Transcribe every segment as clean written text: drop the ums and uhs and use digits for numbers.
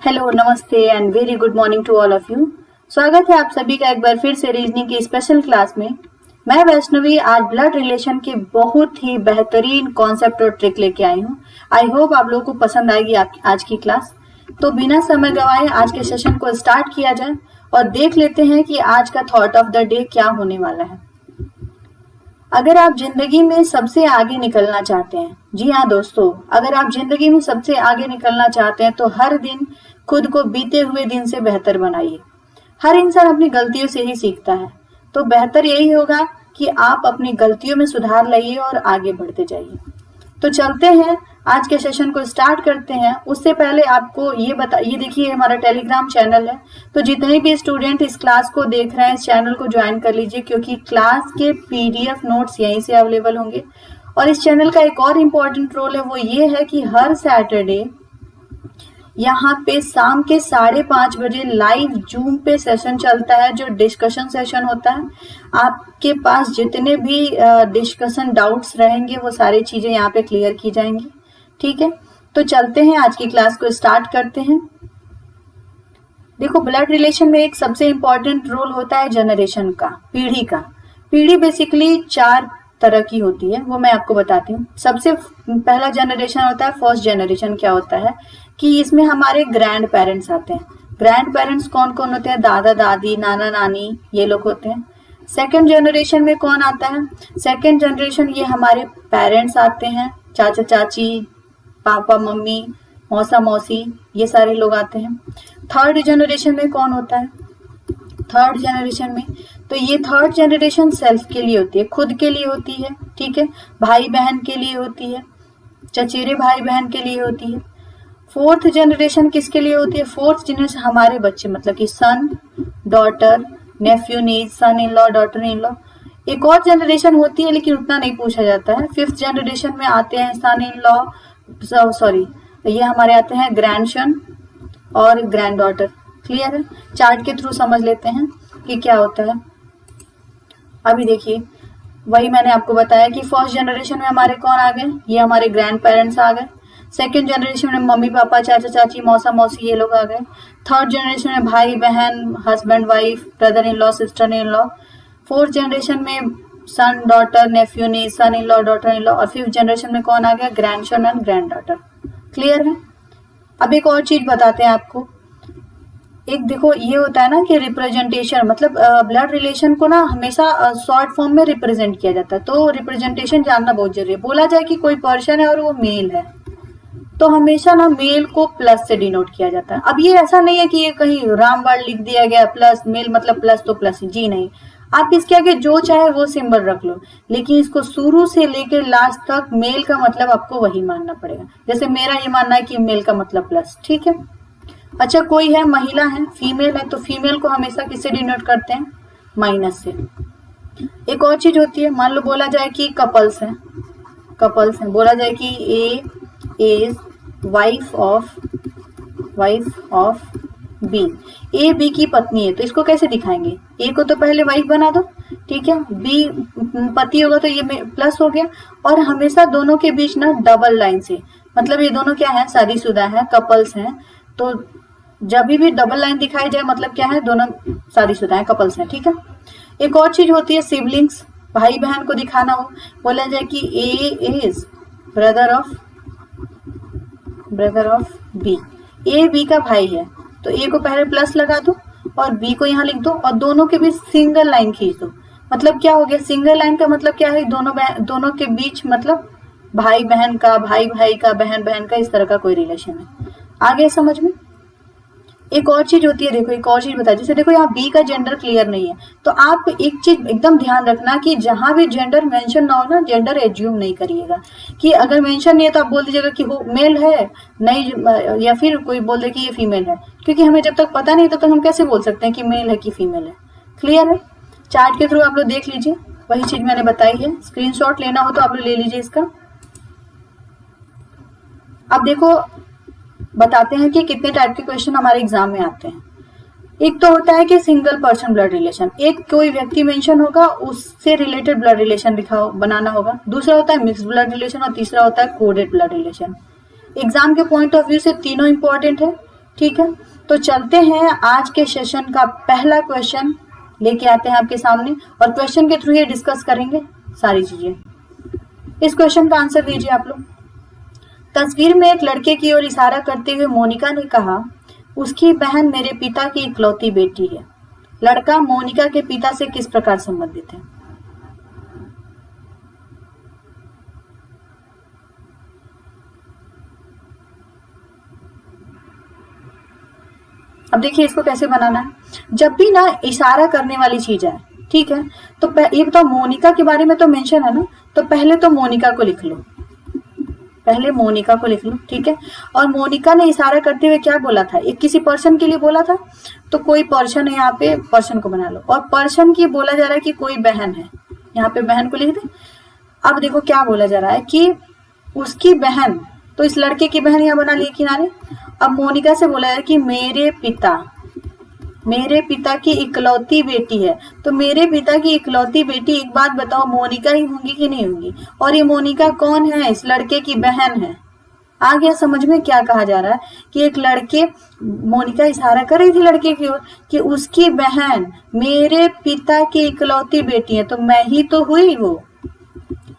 Hello, नमस्ते and very good morning to all of you. स्वागत है आप सभी का एक बार फिर से रीजनिंग की स्पेशल क्लास में। मैं वैष्णवी आज ब्लड रिलेशन के बहुत ही बेहतरीन कॉन्सेप्ट और ट्रिक लेके आई हूँ। आई होप आप लोगों को पसंद आएगी आज की क्लास। तो बिना समय गंवाए आज के सेशन को स्टार्ट किया जाए और देख लेते हैं कि आज का थॉट ऑफ द डे क्या होने वाला है। अगर आप जिंदगी में सबसे आगे निकलना चाहते हैं, जी हाँ दोस्तों, अगर आप जिंदगी में सबसे आगे निकलना चाहते हैं तो हर दिन खुद को बीते हुए दिन से बेहतर बनाइए। हर इंसान अपनी गलतियों से ही सीखता है, तो बेहतर यही होगा कि आप अपनी गलतियों में सुधार लाइए और आगे बढ़ते जाइए। तो चलते हैं, आज के सेशन को स्टार्ट करते हैं। उससे पहले आपको ये देखिए हमारा टेलीग्राम चैनल है, तो जितने भी स्टूडेंट इस क्लास को देख रहे हैं इस चैनल को ज्वाइन कर लीजिए, क्योंकि क्लास के पीडीएफ नोट्स यहीं से अवेलेबल होंगे। और इस चैनल का एक और इम्पोर्टेंट रोल है, वो ये है कि हर सैटरडे यहाँ पे शाम के 5:30 बजे लाइव जूम पे सेशन चलता है, जो डिस्कशन सेशन होता है। आपके पास जितने भी डिस्कशन डाउट्स रहेंगे वो सारी चीजें यहाँ पे क्लियर की जाएंगी। ठीक है, तो चलते हैं, आज की क्लास को स्टार्ट करते हैं। देखो, ब्लड रिलेशन में एक सबसे इंपॉर्टेंट रोल होता है जनरेशन का, पीढ़ी का। पीढ़ी बेसिकली 4 तरह की होती है, वो मैं आपको बताती हूँ। सबसे पहला जनरेशन होता है फर्स्ट जनरेशन। क्या होता है कि इसमें हमारे ग्रैंड पेरेंट्स आते हैं। ग्रैंड पेरेंट्स कौन कौन होते हैं? दादा दादी, नाना नानी, ये लोग होते हैं। सेकंड जनरेशन में कौन आता है? सेकंड जनरेशन ये हमारे पेरेंट्स आते हैं, चाचा चाची, पापा मम्मी, मौसा मौसी, ये सारे लोग आते हैं। थर्ड जनरेशन में कौन होता है? थर्ड जनरेशन में तो ये थर्ड जनरेशन सेल्फ के लिए होती है, खुद के लिए होती है। ठीक है, भाई बहन के लिए होती है, चचेरे भाई बहन के लिए होती है। फोर्थ जनरेशन किसके लिए होती है? फोर्थ जनरेशन हमारे बच्चे, मतलब कि son, daughter, nephew, niece, son in law, daughter in law. एक और जनरेशन होती है लेकिन उतना नहीं पूछा जाता है। फिफ्थ जनरेशन में आते हैं सन इन लॉ, ये हमारे आते हैं ग्रैंडसन और ग्रैंड डॉटर। क्लियर है? चार्ट के थ्रू समझ लेते हैं कि क्या होता है। अभी देखिए, वही मैंने आपको बताया कि फर्स्ट जनरेशन में हमारे कौन आ गए? ये हमारे ग्रैंड पेरेंट्स आ गए। सेकेंड जनरेशन में मम्मी पापा, चाचा चाची, मौसा मौसी, ये लोग आ गए। थर्ड जनरेशन में भाई बहन, husband wife, brother in law, sister in law. Fourth generation में son, daughter, nephew, niece, son in law, daughter in law. और फिफ्थ जनरेशन में कौन आ गया? Grandson and granddaughter. Clear है? अब एक और चीज बताते हैं आपको। एक देखो, ये होता है ना कि रिप्रेजेंटेशन, मतलब ब्लड रिलेशन को ना हमेशा शॉर्ट फॉर्म में रिप्रेजेंट किया जाता है, तो रिप्रेजेंटेशन जानना बहुत जरूरी है। बोला जाए कि कोई पर्सन है और वो मेल है, तो हमेशा ना मेल को प्लस से डिनोट किया जाता है। अब ये ऐसा नहीं है कि ये कहीं राम वर्ड लिख दिया गया प्लस, मेल मतलब प्लस तो प्लस ही, जी नहीं। आप इसके आगे जो चाहे वो सिंबल रख लो, लेकिन इसको शुरू से लेकर लास्ट तक मेल का मतलब आपको वही मानना पड़ेगा। जैसे मेरा ये मानना है कि मेल का मतलब प्लस। ठीक है, अच्छा, कोई है, महिला है, फीमेल है, तो फीमेल को हमेशा किससे डिनोट करते हैं? माइनस से। एक और चीज होती है, मान लो बोला जाए कि कपल्स हैं, बोला जाए कि A is wife of B, A B की पत्नी है, तो इसको कैसे दिखाएंगे? ए को तो पहले वाइफ बना दो, ठीक है, बी पति होगा तो ये प्लस हो गया। और हमेशा दोनों के बीच ना डबल लाइन से, मतलब ये दोनों क्या है? शादीशुदा है, कपल्स हैं, तो जब भी डबल लाइन दिखाई जाए मतलब क्या है? दोनों शादीशुदा है, कपल्स हैं। ठीक है, एक और चीज होती है सिबलिंग्स, भाई बहन को दिखाना हो, बोला जाए कि A is brother of B, A B का भाई है, तो ए को पहले प्लस लगा दो और बी को यहाँ लिख दो और दोनों के बीच सिंगल लाइन खींच दो। मतलब क्या हो गया? सिंगल लाइन का मतलब क्या है? दोनों के बीच मतलब भाई बहन का, भाई भाई का, बहन बहन का, इस तरह का कोई रिलेशन है। आगे समझ में? एक और चीज होती है, देखो एक और चीज बता, जैसे देखो यहाँ बी का जेंडर क्लियर नहीं है, तो आप एक चीज एकदम ध्यान रखना कि जहां भी जेंडर मेंशन ना हो ना, जेंडर एज्यूम नहीं करिएगा। कि अगर मेंशन नहीं है तो आप बोल दीजिएगा कि वो मेल है नहीं, या फिर कोई बोल दे कि ये फीमेल है, क्योंकि हमें जब तक पता नहीं तब तक हम कैसे बोल सकते हैं कि मेल है कि फीमेल है। क्लियर है? चार्ट के थ्रू आप लोग देख लीजिए, वही चीज मैंने बताई है। स्क्रीनशॉट लेना हो तो आप लोग ले लीजिए इसका। अब देखो, बताते हैं कि कितने टाइप के क्वेश्चन हमारे एग्जाम में आते हैं। एक तो होता है कि सिंगल पर्सन ब्लड रिलेशन, एक कोई व्यक्ति मेंशन होगा, उससे रिलेटेड ब्लड रिलेशन बनाना होगा। दूसरा होता है मिक्स्ड ब्लड रिलेशन और तीसरा होता है कोडेड ब्लड रिलेशन। एग्जाम के पॉइंट ऑफ व्यू से तीनों इंपॉर्टेंट है, ठीक है, तो चलते हैं आज के सेशन का पहला क्वेश्चन लेके आते हैं आपके सामने और क्वेश्चन के थ्रू ये डिस्कस करेंगे सारी चीजें। इस क्वेश्चन का आंसर दीजिए आप लोग। तस्वीर में एक लड़के की ओर इशारा करते हुए मोनिका ने कहा, उसकी बहन मेरे पिता की इकलौती बेटी है। लड़का मोनिका के पिता से किस प्रकार संबंधित है? अब देखिए इसको कैसे बनाना है। जब भी ना इशारा करने वाली चीज है, ठीक है, तो ये बताओ मोनिका के बारे में तो मेंशन है ना, तो पहले तो मोनिका को लिख लो, पहले मोनिका को लिख लो, ठीक है। और मोनिका ने इशारा करते हुए क्या बोला था? एक किसी पर्सन के लिए बोला था, तो कोई पर्सन है, यहाँ पे पर्सन को बना लो। और पर्सन की बोला जा रहा है कि कोई बहन है, यहाँ पे बहन को लिख दे। अब देखो क्या बोला जा रहा है कि उसकी बहन, तो इस लड़के की बहन यहाँ बना ली किनारे। अब मोनिका से बोला है कि मेरे पिता की इकलौती बेटी है, तो मेरे पिता की इकलौती बेटी, एक बात बताओ, मोनिका ही होंगी कि नहीं होंगी? और ये मोनिका कौन है? इस लड़के की बहन है। आ गया समझ में क्या कहा जा रहा है कि एक लड़के, मोनिका इशारा कर रही थी लड़के की ओर कि उसकी बहन मेरे पिता की इकलौती बेटी है, तो मैं ही तो हुई वो।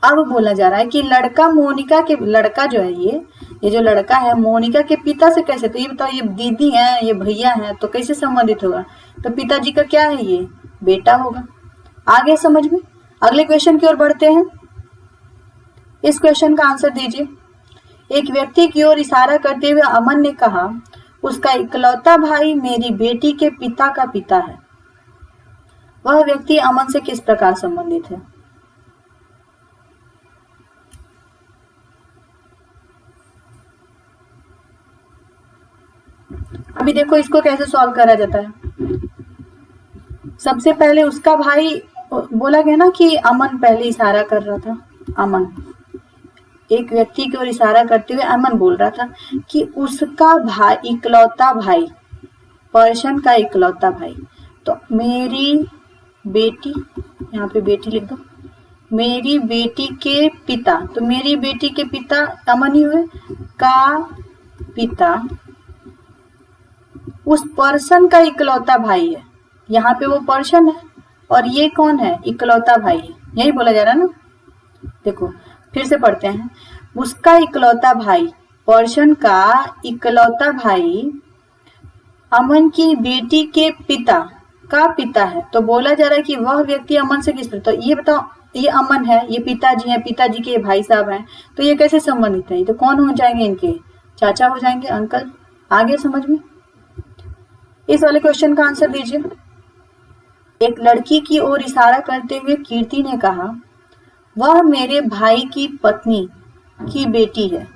अब बोला जा रहा है कि लड़का मोनिका के, लड़का जो है ये जो लड़का है मोनिका के पिता से कैसे, तो ये बताओ, ये दीदी है, ये भैया है, तो कैसे संबंधित होगा? तो पिताजी का क्या है? ये बेटा होगा। आगे समझ में। अगले क्वेश्चन की ओर बढ़ते हैं। इस क्वेश्चन का आंसर दीजिए। एक व्यक्ति की ओर इशारा करते हुए अमन ने कहा, उसका इकलौता भाई मेरी बेटी के पिता का पिता है। वह व्यक्ति अमन से किस प्रकार संबंधित है? अभी देखो इसको कैसे सॉल्व करा जाता है। सबसे पहले उसका भाई बोला गया ना कि अमन पहले इशारा कर रहा था। अमन, एक व्यक्ति की ओर इशारा करते हुए अमन बोल रहा था कि उसका भाई, इकलौता भाई, पर्सन का इकलौता भाई, तो मेरी बेटी, यहाँ पे बेटी लिख दो, मेरी बेटी के पिता, तो मेरी बेटी के पिता अमन ही हुए, का पिता उस पर्सन का इकलौता भाई है। यहाँ पे वो पर्सन है और ये कौन है? इकलौता भाई है। यही बोला जा रहा है ना। देखो फिर से पढ़ते हैं। उसका इकलौता भाई, पर्सन का इकलौता भाई अमन की बेटी के पिता का पिता है, तो बोला जा रहा है कि वह व्यक्ति अमन से किस प्रकार, तो ये बताओ, ये अमन है, ये पिताजी है, पिताजी के भाई साहब हैं, तो ये कैसे संबंधित है? ये तो कौन हो जाएंगे? इनके चाचा हो जाएंगे, अंकल। आगे समझ में। इस वाले क्वेश्चन का आंसर दीजिए। एक लड़की की ओर इशारा करते हुए कीर्ति ने कहा, वह मेरे भाई की पत्नी की बेटी है।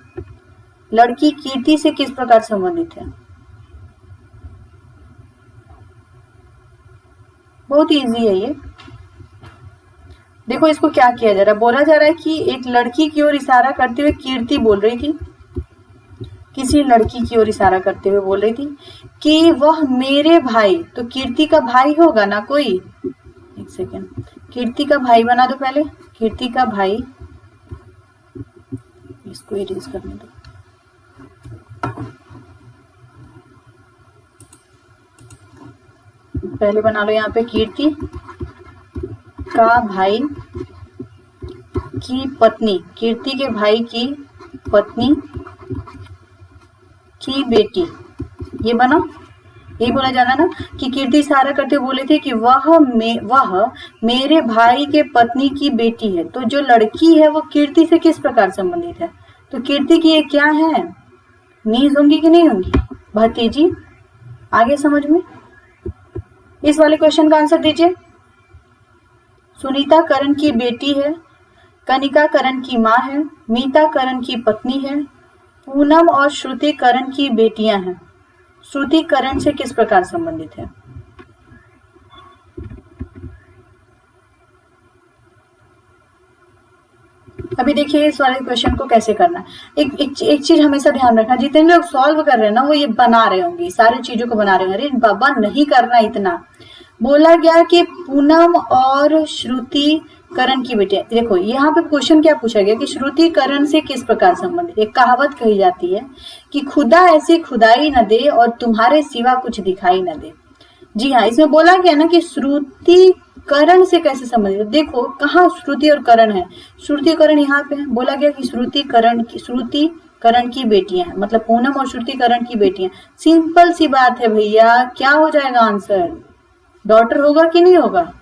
लड़की कीर्ति से किस प्रकार संबंधित है? बहुत इजी है ये। देखो इसको क्या किया जा रहा है, बोला जा रहा है कि एक लड़की की ओर इशारा करते हुए कीर्ति बोल रही थी, किसी लड़की की ओर इशारा करते हुए बोल रही थी कि वह मेरे भाई, तो कीर्ति का भाई होगा ना कोई। एक सेकेंड, कीर्ति का भाई बना दो पहले, कीर्ति का भाई, इसको इरेज करने दो। पहले बना लो यहाँ पे कीर्ति का भाई की पत्नी, कीर्ति के भाई की पत्नी की बेटी, ये बना। यही बोला जाना ना कि कीर्ति इशारा करते हुए बोले थे कि वह मेरे भाई के पत्नी की बेटी है, तो जो लड़की है वो कीर्ति से किस प्रकार संबंधित है? तो कीर्ति की ये क्या है? नीज होंगी कि नहीं होंगी? भतीजी। आगे समझ में। इस वाले क्वेश्चन का आंसर दीजिए। सुनीता करण की बेटी है, कनिका करण की माँ है, मीता करण की पत्नी है, पूनम और श्रुति करण की बेटियां हैं। श्रुति करण से किस प्रकार संबंधित है? अभी देखिए इस वाले क्वेश्चन को कैसे करना है। एक चीज हमेशा ध्यान रखना, जितने लोग सॉल्व कर रहे हैं ना वो ये बना रहे होंगे, सारी चीजों को बना रहे होंगे। अरे बाबा नहीं करना इतना, बोला गया कि पूनम और श्रुति करण की बेटियां। देखो यहाँ पे क्वेश्चन क्या पूछा गया कि श्रुति करण से किस प्रकार संबंधित। एक कहावत कही जाती है कि खुदा ऐसी खुदाई न दे और तुम्हारे सिवा कुछ दिखाई न दे। जी हाँ, इसमें बोला गया ना कि श्रुति करण से कैसे संबंधित। देखो कहाँ श्रुति और करण है, श्रुति करण यहाँ पे है। बोला गया कि श्रुति करण की बेटियां हैं, मतलब पूनम और श्रुति करण की बेटियां। सिंपल सी बात है भैया, क्या हो जाएगा आंसर, डॉटर होगा कि नहीं होगा।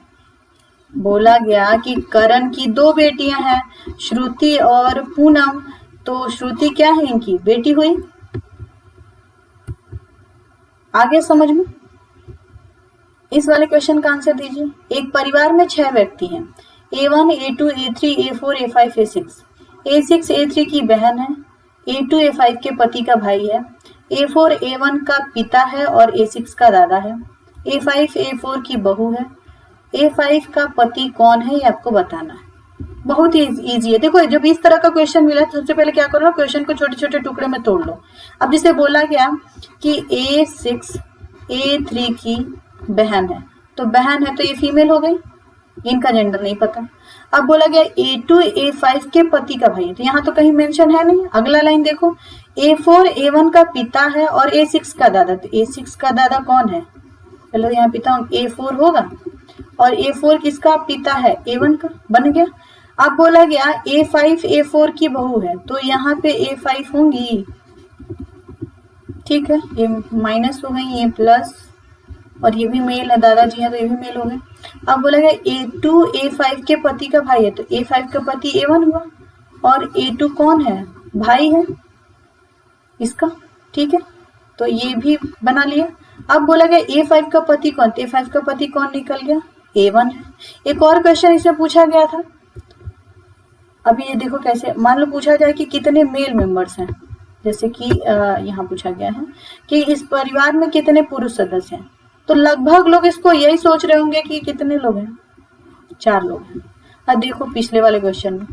बोला गया कि करण की 2 बेटियां हैं, श्रुति और पूनम, तो श्रुति क्या है, इनकी बेटी हुई। आगे समझ में। इस वाले क्वेश्चन का आंसर दीजिए। एक परिवार में 6 व्यक्ति हैं, A1, A2, A3, A4, A5, A6। A6 A3 की बहन है, A2 A5 के पति का भाई है, A4 A1 का पिता है और A6 का दादा है, A5 A4 की बहू है, A5 का पति कौन है ये आपको बताना है। बहुत ही इजी है। देखो जब इस तरह का क्वेश्चन मिला तो सबसे पहले क्या करो, क्वेश्चन को छोटे छोटे टुकड़े में तोड़ लो। अब जिसे बोला गया कि A6 A3 की बहन है, तो बहन है तो ये फीमेल हो गई, इनका जेंडर नहीं पता। अब बोला गया A2 A5 के पति का भाई है, तो यहाँ तो कहीं मेंशन है नहीं। अगला लाइन देखो, A4 A1 का पिता है और A6 का दादा, तो A6 का दादा कौन है, चलो यहाँ पिता A4 होगा और A4 किसका पिता है, A1 का, बन गया। अब बोला गया A5 A4 की बहू है, तो यहाँ पे A5 होंगी, ठीक है, ये माइनस हो गई, ये प्लस, और ये भी मेल है, दादाजी है तो ये भी मेल हो गए। अब बोला गया A2 A5 के पति का भाई है, तो A5 का पति A1 हुआ और A2 कौन है, भाई है इसका, ठीक है, तो ये भी बना लिया। अब बोला गया A5 का पति कौन, तो A5 का पति कौन निकल गया, A1 है। एक और क्वेश्चन इसमें पूछा गया था, अभी ये देखो कैसे, मान लो पूछा जाए कि कितने मेल मेंबर्स हैं, जैसे कि यहाँ पूछा गया है कि इस परिवार में कितने पुरुष सदस्य हैं, तो लगभग लोग इसको यही सोच रहे होंगे कि कितने लोग हैं, 4 लोग हैं। अब देखो पिछले वाले क्वेश्चन में,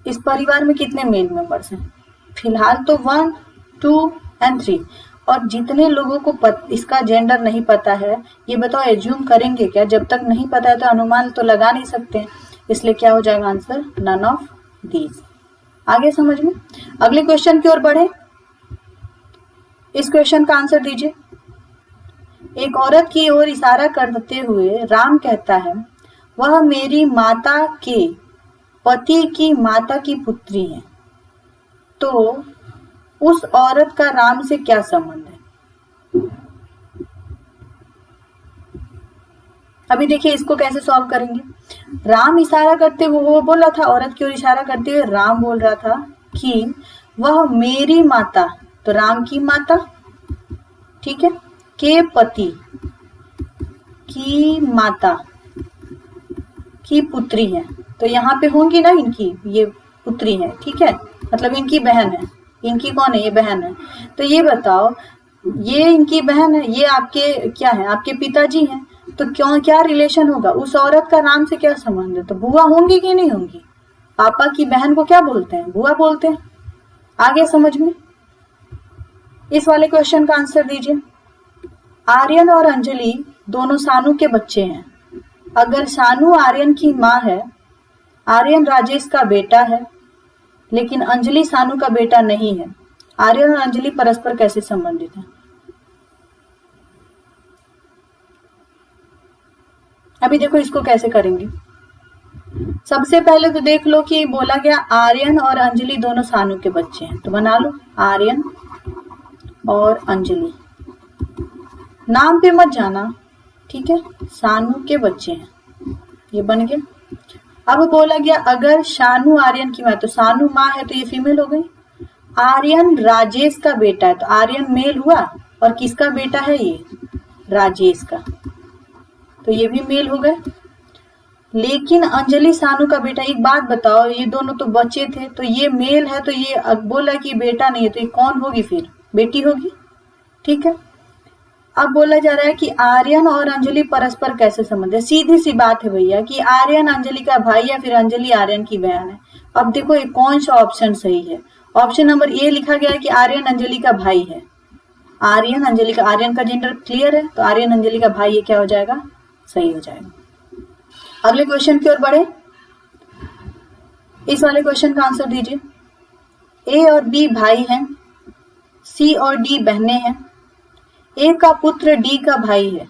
इस परिवार में कितने मेल मेंबर्स हैं, फिलहाल तो 1, 2 और 3, और जितने लोगों को इसका जेंडर नहीं पता है, ये बताओ एज्यूम करेंगे क्या, जब तक नहीं पता है तो अनुमान तो लगा नहीं सकते, इसलिए क्या हो जाएगा आंसर, नन ऑफ दीज। आगे समझ में। अगले क्वेश्चन की ओर बढ़े, इस क्वेश्चन का आंसर दीजिए। एक औरत की ओर इशारा करते हुए राम कहता है, वह मेरी माता के पति की माता की पुत्री है, तो उस औरत का राम से क्या संबंध है। अभी देखिए इसको कैसे सॉल्व करेंगे। राम इशारा करते हुए, वो बोला था औरत की ओर इशारा करते हुए राम बोल रहा था कि वह मेरी माता, तो राम की माता, ठीक है, के पति की माता की पुत्री है, तो यहाँ पे होंगी ना इनकी, ये पुत्री है, ठीक है, मतलब इनकी बहन है, इनकी कौन है, ये बहन है। तो ये बताओ, ये इनकी बहन है, ये आपके क्या है, आपके पिताजी हैं, तो क्यों, क्या रिलेशन होगा, उस औरत का राम से क्या संबंध है, तो बुआ होंगी कि नहीं होंगी। पापा की बहन को क्या बोलते हैं, बुआ बोलते हैं। आगे समझ में। इस वाले क्वेश्चन का आंसर दीजिए। आर्यन और अंजलि दोनों सानू के बच्चे हैं। अगर सानू आर्यन की माँ है, आर्यन राजेश का बेटा है, लेकिन अंजलि सानू का बेटा नहीं है, आर्यन और अंजलि परस्पर कैसे संबंधित हैं। अभी देखो इसको कैसे करेंगे। सबसे पहले तो देख लो कि बोला गया आर्यन और अंजलि दोनों सानू के बच्चे हैं, तो बना लो आर्यन और अंजलि, नाम पे मत जाना, ठीक है, सानू के बच्चे हैं, ये बन गया। अब बोला गया अगर शानू आर्यन की माँ, तो सानू माँ है तो ये फीमेल हो गई। आर्यन राजेश का बेटा है, तो आर्यन मेल हुआ, और किसका बेटा है ये, राजेश का, तो ये भी मेल हो गए। लेकिन अंजलि सानू का बेटा, एक बात बताओ, ये दोनों तो बच्चे थे, तो ये मेल है, तो ये बोला कि बेटा नहीं है, तो ये कौन होगी फिर, बेटी होगी, ठीक है। अब बोला जा रहा है कि आर्यन और अंजलि परस्पर कैसे संबंध है। सीधी सी बात है भैया कि आर्यन अंजलि का भाई या फिर अंजलि आर्यन की बहन है। अब देखो ये कौन सा ऑप्शन सही है। ऑप्शन नंबर ए लिखा गया है कि आर्यन अंजलि का भाई है, आर्यन अंजलिका, आर्यन का जेंडर क्लियर है, तो आर्यन अंजलिका भाई, ये क्या हो जाएगा, सही हो जाएगा। अगले क्वेश्चन की ओर बढ़े। इस वाले क्वेश्चन का आंसर दीजिए। ए और बी भाई हैं, सी और डी बहनें हैं, ए का पुत्र डी का भाई है,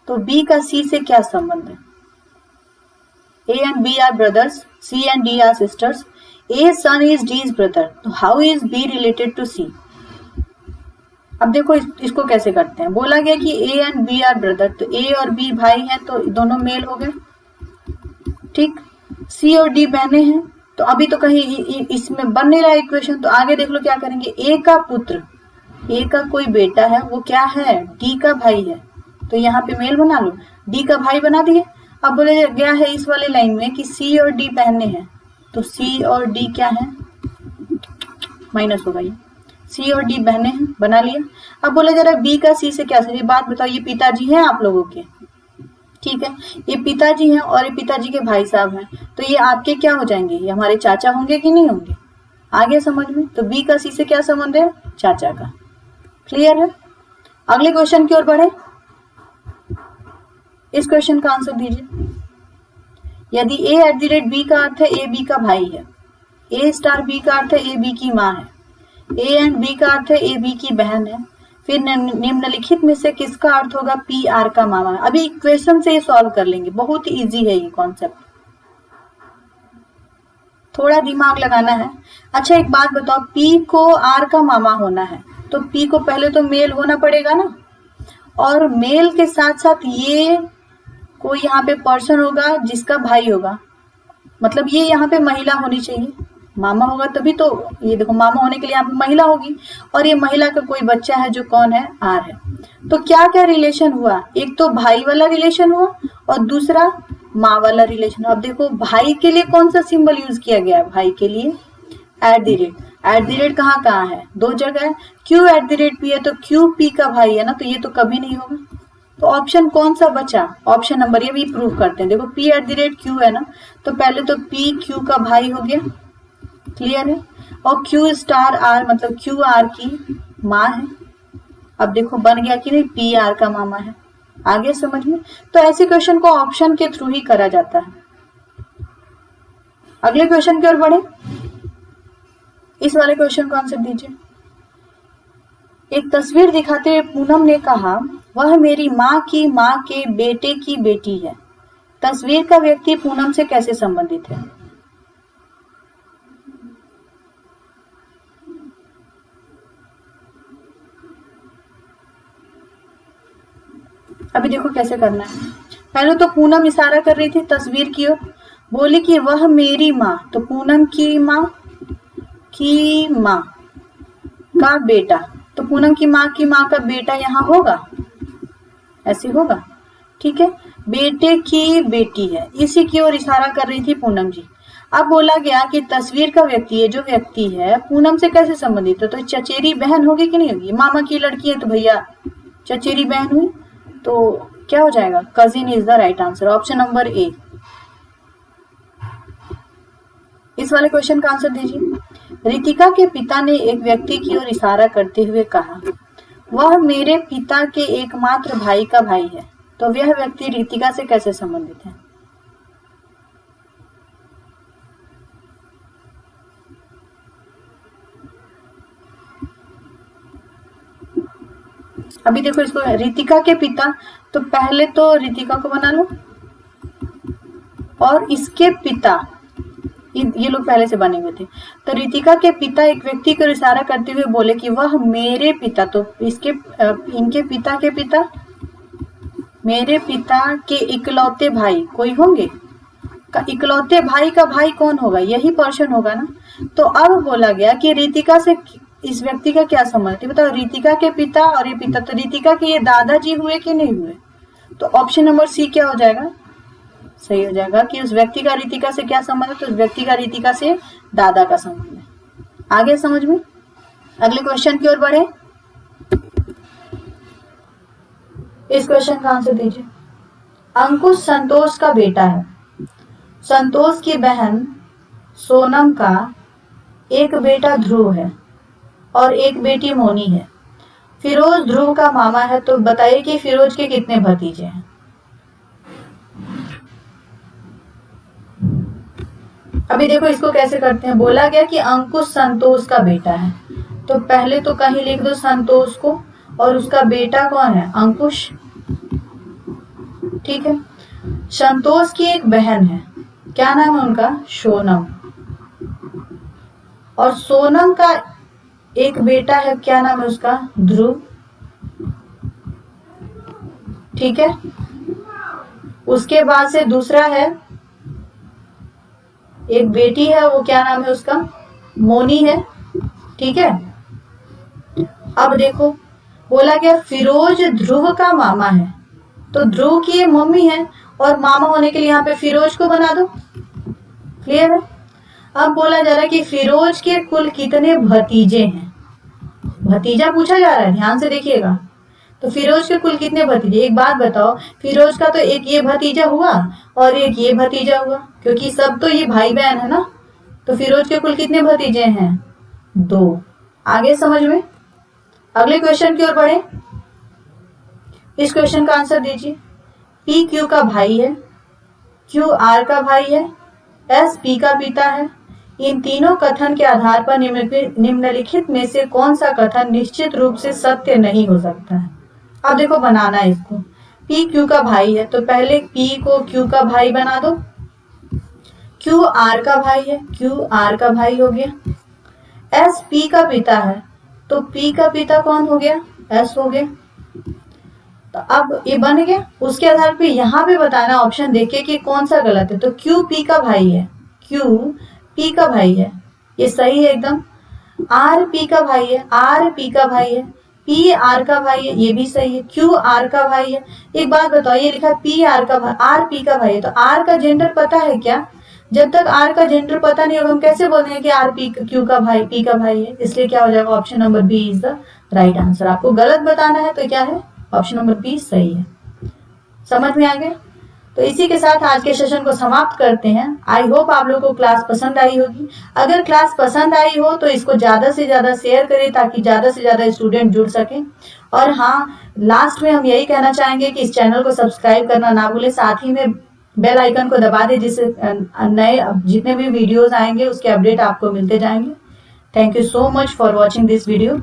तो बी का सी से क्या संबंध है? A and B are brothers, C and D are sisters, A son is D is brother, तो how is B related to C? अब देखो इसको कैसे करते हैं। बोला गया कि A and B are brother, तो ए और बी भाई हैं, तो दोनों मेल हो गए, ठीक। सी और डी बहनें हैं, तो अभी तो कहीं इसमें बन नहीं रहा इक्वेशन, तो आगे देख लो क्या करेंगे। ए का पुत्र, ए का कोई बेटा है, वो क्या है, डी का भाई है, तो यहाँ पे मेल बना लो, डी का भाई बना दिए। अब बोले गया है इस वाले लाइन में कि सी और डी बहनें हैं, तो सी और डी क्या है, माइनस होगा ये, सी और डी बहनें हैं, बना लिया। अब बोले जरा बी का सी से क्या, ये बात बताओ, ये पिताजी हैं आप लोगों के, ठीक है, ये पिताजी हैं और ये पिताजी के भाई साहब हैं, तो ये आपके क्या हो जाएंगे, ये हमारे चाचा होंगे कि नहीं होंगे? आगे समझ में, तो बी का सी से क्या संबंध है, चाचा का। क्लियर है? अगले क्वेश्चन की ओर बढ़े। इस क्वेश्चन का आंसर दीजिए। यदि ए एट द रेट बी का अर्थ है ए बी का भाई है, ए स्टार बी का अर्थ है ए बी की माँ है, ए एंड बी का अर्थ है ए बी की बहन है, फिर निम्नलिखित में से किसका अर्थ होगा पी आर का मामा? अभी इक्वेशन से सॉल्व कर लेंगे, बहुत इजी है ये कॉन्सेप्ट, थोड़ा दिमाग लगाना है। अच्छा एक बात बताओ, पी को आर का मामा होना है, तो पी को पहले तो मेल होना पड़ेगा ना, और मेल के साथ साथ ये कोई यहाँ पे पर्सन होगा जिसका भाई होगा, मतलब ये यहाँ पे महिला होनी चाहिए, मामा होगा तभी तो, ये देखो मामा होने के लिए यहाँ पे महिला होगी, और ये महिला का कोई बच्चा है जो कौन है, आर है। तो क्या क्या रिलेशन हुआ, एक तो भाई वाला रिलेशन हुआ और दूसरा माँ वाला रिलेशन। अब देखो भाई के लिए कौन सा सिंबल यूज किया गया है, भाई के लिए at the rate. At the rate कहाँ कहाँ है, दो जगह है, Q at the rate P है, तो क्यू पी का भाई है ना, तो ये तो कभी नहीं होगा, तो ऑप्शन कौन सा बचा, ऑप्शन नंबर, ये भी प्रूव करते हैं। देखो P at the rate Q है ना, तो पहले तो पी क्यू का भाई हो गया, क्लियर है, और क्यू स्टार आर मतलब क्यू आर की माँ है। अब देखो बन गया कि नहीं, पी आर का मामा है। आगे समझ में, तो ऐसे क्वेश्चन को ऑप्शन के थ्रू ही करा जाता है। अगले क्वेश्चन की ओर बढ़े। इस वाले क्वेश्चन का आंसर दीजिए। एक तस्वीर दिखाते हुए पूनम ने कहा, वह मेरी माँ के बेटे की बेटी है। तस्वीर का व्यक्ति पूनम से कैसे संबंधित है? अभी देखो कैसे करना है। पहले तो पूनम इशारा कर रही थी तस्वीर की ओर, बोली कि वह मेरी माँ, तो पूनम की माँ का बेटा, तो पूनम की माँ का बेटा यहाँ होगा, ऐसे होगा, ठीक है। बेटे की बेटी है, इसी की ओर इशारा कर रही थी पूनम जी। अब बोला गया कि तस्वीर का व्यक्ति है, जो व्यक्ति है पूनम से कैसे संबंधित है, तो चचेरी बहन होगी कि नहीं होगी, मामा की लड़की है तो भैया चचेरी बहन हुई, तो क्या हो जाएगा, cousin is the right answer, option number A. इस वाले क्वेश्चन का आंसर दीजिए। रितिका के पिता ने एक व्यक्ति की ओर इशारा करते हुए कहा, वह मेरे पिता के एकमात्र भाई का भाई है, तो वह व्यक्ति रितिका से कैसे संबंधित है? अभी देखो इसको, रितिका के पिता, तो पहले तो रितिका को बना लो, और इसके पिता, ये लोग पहले से बने हुए थे, तो रितिका के पिता एक व्यक्ति को इशारा करते हुए बोले कि वह मेरे पिता, तो इनके पिता के पिता, मेरे पिता के इकलौते भाई कोई होंगे, का इकलौते भाई का भाई कौन होगा, यही पर्सन होगा ना। तो अब बोला गया कि रितिका से इस व्यक्ति का क्या संबंध है, बताओ, रितिका के पिता और ये पिता, तो रितिका के ये दादाजी हुए कि नहीं हुए, तो ऑप्शन नंबर सी क्या हो जाएगा, सही हो जाएगा कि उस व्यक्ति का रितिका से क्या संबंध है, तो उस व्यक्ति का रितिका से दादा का संबंध है। आगे समझ में। अगले क्वेश्चन की ओर बढ़े। इस क्वेश्चन का आंसर दीजिए। अंकुश संतोष का बेटा है। संतोष की बहन सोनम का एक बेटा ध्रुव है और एक बेटी मोनी है। फिरोज ध्रुव का मामा है, तो बताइए कि फिरोज के कितने भतीजे हैं। अभी देखो इसको कैसे करते हैं। बोला गया कि अंकुश संतोष का बेटा है, तो पहले तो कहीं लिख दो संतोष को, और उसका बेटा कौन है, अंकुश। ठीक है। संतोष की एक बहन है, क्या नाम है उनका, सोनम। और सोनम का एक बेटा है, क्या नाम है उसका, ध्रुव। ठीक है। उसके बाद से दूसरा है, एक बेटी है, वो क्या नाम है उसका, मोनी है। ठीक है। अब देखो बोला गया फिरोज ध्रुव का मामा है, तो ध्रुव की ये मम्मी है और मामा होने के लिए यहाँ पे फिरोज को बना दो। क्लियर है। अब बोला जा रहा है कि फिरोज के कुल कितने भतीजे हैं। भतीजा पूछा जा रहा है, ध्यान से देखिएगा। तो फिरोज के कुल कितने भतीजे, एक बात बताओ, फिरोज का तो एक ये भतीजा हुआ और एक ये भतीजा हुआ, क्योंकि सब तो ये भाई बहन है ना। तो फिरोज के कुल कितने भतीजे हैं, 2। आगे समझ में। अगले क्वेश्चन की ओर बढ़े। इस क्वेश्चन का आंसर दीजिए। पी क्यू का भाई है, क्यू आर का भाई है, एस पी का पिता है। इन तीनों कथन के आधार पर निम्नलिखित में से कौन सा कथन निश्चित रूप से सत्य नहीं हो सकता है। अब देखो बनाना है इसको। पी क्यू का भाई है, तो पहले पी को क्यू का भाई बना दो। क्यू आर का भाई है, क्यू आर का भाई हो गया। एस पी का पिता है, तो पी का पिता कौन हो गया, एस हो गया। तो अब ये बन गया। उसके आधार पे यहाँ पे बताना ऑप्शन देखे कि कौन सा गलत है। तो क्यू पी का भाई है, क्यू पी का भाई है, ये सही है एकदम। आर पी का भाई है, आर पी का भाई है। पी आर का भाई है, ये भी सही है। क्यू आर का भाई है। एक बात बताओ, ये लिखा पी आर का भाई, आर पी का भाई है, तो आर का जेंडर पता है क्या। जब तक आर का जेंडर पता नहीं होगा हम कैसे बोलेंगे कि आर पी क्यू का भाई पी का भाई है। इसलिए क्या हो जाएगा, option number B is the right answer. आपको गलत बताना है तो क्या है, ऑप्शन नंबर बी सही है। समझ में आ गया। तो इसी के साथ आज के सेशन को समाप्त करते हैं। आई होप आप लोगों को क्लास पसंद आई होगी। अगर क्लास पसंद आई हो तो इसको ज्यादा से ज्यादा शेयर करें ताकि ज्यादा से ज्यादा स्टूडेंट जुड़ सकें। और हाँ, लास्ट में हम यही कहना चाहेंगे कि इस चैनल को सब्सक्राइब करना ना भूलें, साथ ही में बेल आइकन को दबा दें, जिससे नए जितने भी वीडियोस आएंगे उसके अपडेट आपको मिलते जाएंगे। Thank you so much for watching this video.